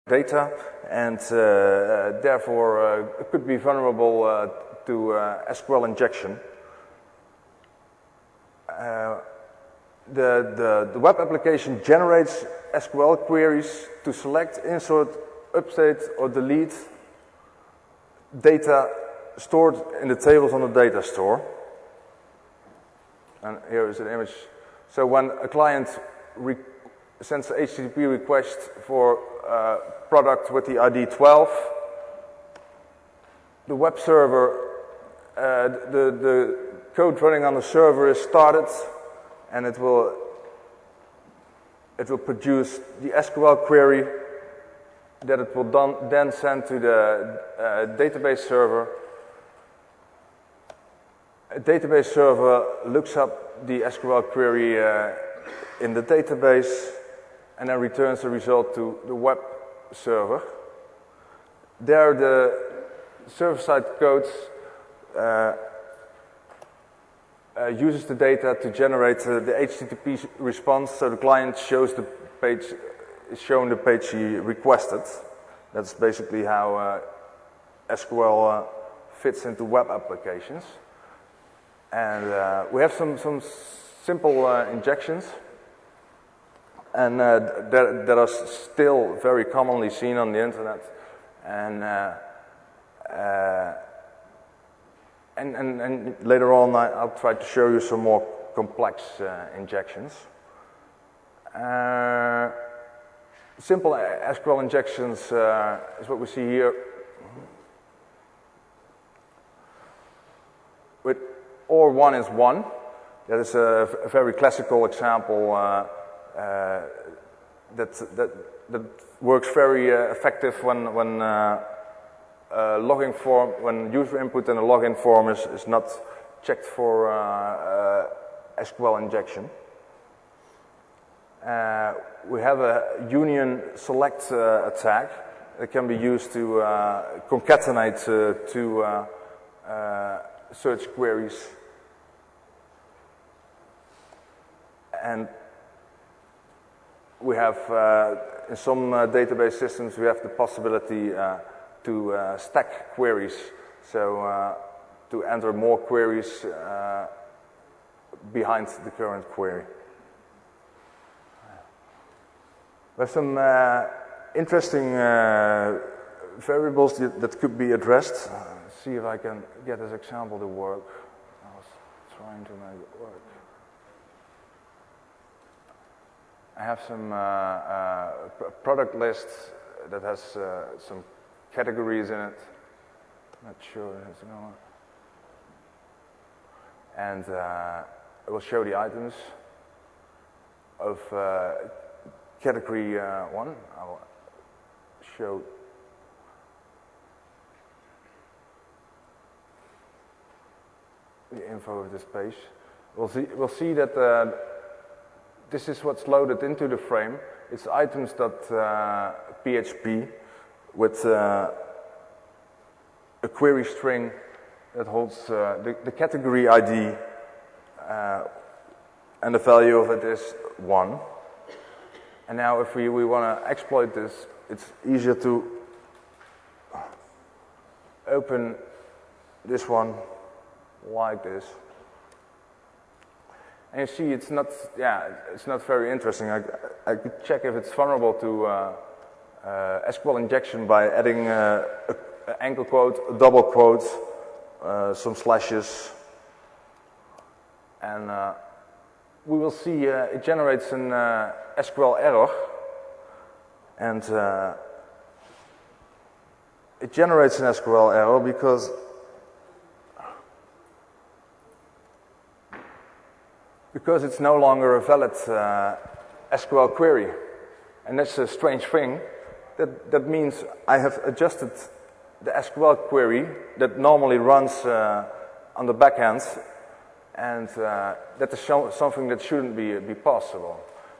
data, and therefore it could be vulnerable to SQL injection. The web application generates SQL queries to select, insert, update, or delete data stored in the tables on the data store. And here is an image. So when a client sends an HTTP request for a product with the ID 12, the web server, the code running on the server is started, and it will produce the SQL query that it will then send to the database server. A database server looks up the SQL query in the database and then returns the result to the web server. There the server-side code uses the data to generate the HTTP response, so the client shows the page, is shown the page he requested. That's basically how SQL fits into web applications. And we have some simple injections, and that are still very commonly seen on the internet. And later on, I'll try to show you some more complex injections. Simple SQL injections is what we see here. With or 1 is 1. That is a very classical example that works very effective when login form, when user input in a login form is not checked for SQL injection. We have a union select attack that can be used to concatenate two search queries. And we have, in some database systems, we have the possibility to stack queries, so to enter more queries behind the current query. We have some interesting variables that could be addressed. Let's see if I can get this example to work. I was trying to make it work. I have some product list that has some categories in it. Not sure it has going. And it will show the items of category 1. I will show the info of this page. We'll see that this is what's loaded into the frame. It's items.php with a query string that holds the category ID, and the value of it is 1. And now if we want to exploit this, it's easier to open this one like this. And you see it's not very interesting. I could check if it's vulnerable to SQL injection by adding an angle quote, a double quote, some slashes, and we will see it generates an SQL error, and it generates an SQL error because it's no longer a valid SQL query. And that's a strange thing. That means I have adjusted the SQL query that normally runs on the back end, and that is something that shouldn't be possible.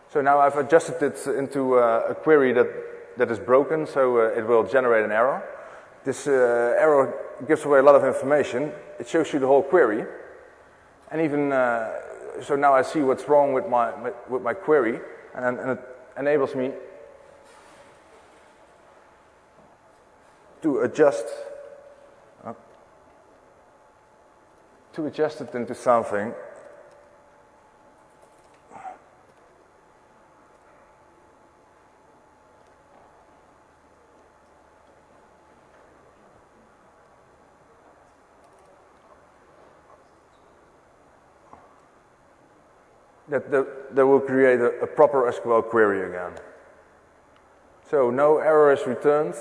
So now I've adjusted it into a query that is broken, so it will generate an error. This error gives away a lot of information. It shows you the whole query, and even so now I see what's wrong with my query, and it enables me to adjust it into something. That will create a proper SQL query again. So no error is returned.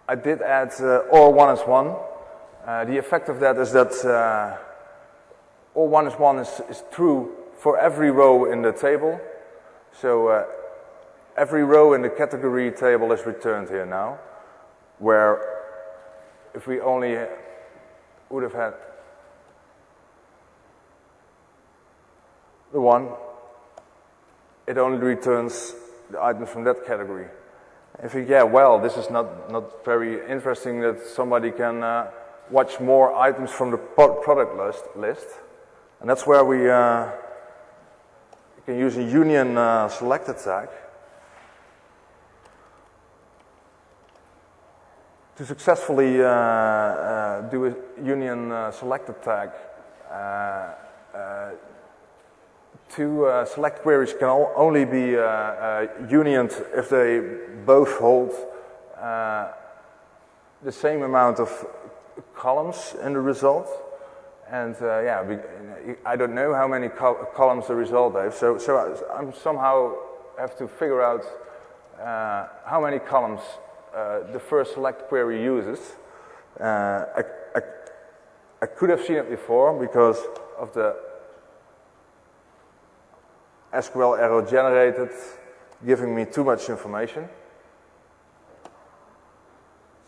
I did add or 1 is 1. The effect of that is that or 1 is 1 is true for every row in the table. So every row in the category table is returned here now. Where if we only would have had the 1, it only returns the items from that category. I think, yeah, well, this is not very interesting that somebody can watch more items from the product list. And that's where we can use a union select attack to successfully do a union select attack. Two select queries can only be unioned if they both hold the same amount of columns in the result. And yeah, I don't know how many columns the result has. So I somehow have to figure out how many columns the first select query uses. I could have seen it before because of the SQL error generated, giving me too much information.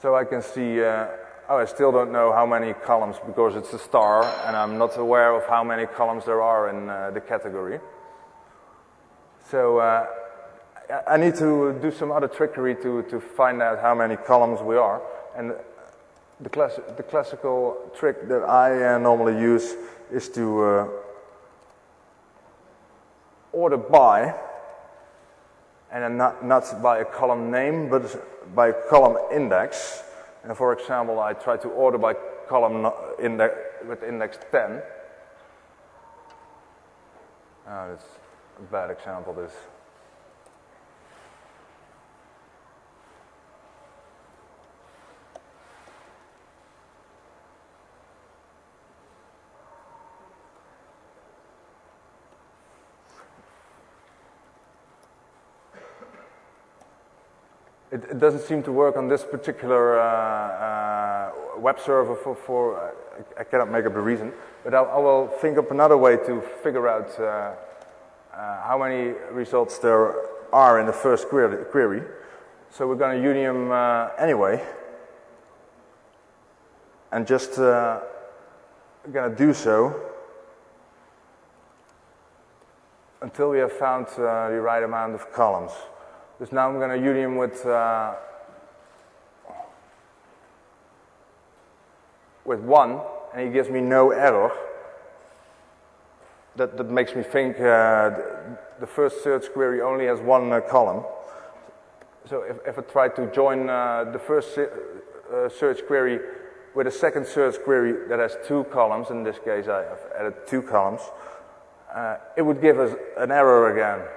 So I can see, oh, I still don't know how many columns because it's a star and I'm not aware of how many columns there are in the category. So I need to do some other trickery to find out how many columns we are. And the classical trick that I normally use is to order by, and not by a column name, but by column index. And for example, I try to order by column index with index 10. That's a bad example, this. It doesn't seem to work on this particular web server for I cannot make up the reason, but I will think up another way to figure out how many results there are in the first query. So we're going to union anyway, and just going to do so until we have found the right amount of columns. Dus now I'm going to union with 1, and he gives me no error. That makes me think the first search query only has 1 column. So if I try to join the first search query with a second search query that has 2 columns, in this case I have added 2 columns, it would give us an error again.